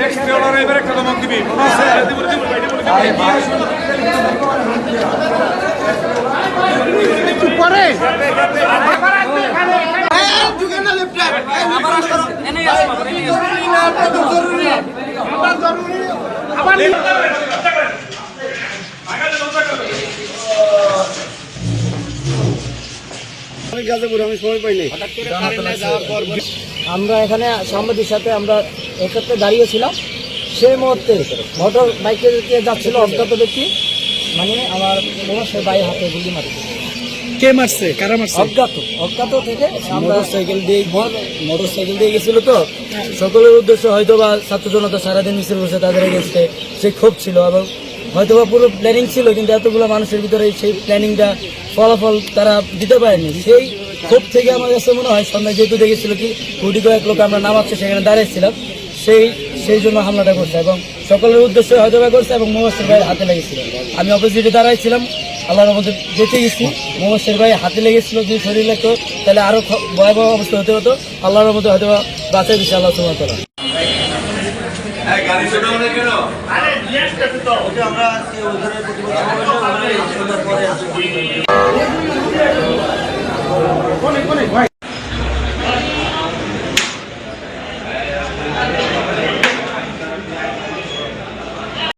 Extra এবারে একটা দমক দিবি একটু পরে আমরা এখানে সাংবাদিক সাথে আমরা একত্রে দাঁড়িয়েছিলাম। সেই মুহূর্তে মোটর বাইকে যাচ্ছিল অজ্ঞাত ব্যক্তি, মানে আমার সে বাইরের হাতে গুলি মারছে। কে মারছে, কারা মারছে? অজ্ঞাত থেকে মোটর সাইকেল দিয়ে গেছিল। তো সকলের উদ্দেশ্য হয়তো বা ছাত্র জনতা সারাদিন মিছিল করছে, তাদের গেছে সেই ক্ষোভ ছিল এবং হয়তো বা পুরো প্ল্যানিং ছিল, কিন্তু এতগুলো মানুষের ভিতরে সেই প্ল্যানিংটা ফলাফল তারা দিতে পারেনি। সেই ক্ষোভ থেকে আমার কাছে মনে হয় সন্ধ্যায় যেহেতু দেখেছিল কি কোটি কয়েক লোক আমরা নামাচ্ছে সেখানে দাঁড়িয়েছিলাম, সেই জন্য হামলাটা করছে এবং সকলের উদ্দেশ্যে হয়তো বা করছে এবং মোবাশ্বের ভাইয়ের হাতে লেগেছিল। আমি অপোজিটে দাঁড়াইছিলাম, আল্লাহর মধ্যে যেতে গেছি, মোবাশ্বের ভাই হাতে লেগেছিল। যদি শরীর লাগতো তাহলে আরো ভয়াবহ অবস্থা হতে হতো। আল্লাহর মধ্যে হয়তো বাঁচাই দিচ্ছে আল্লাহ সুবহানাহু ওয়া তাআলা।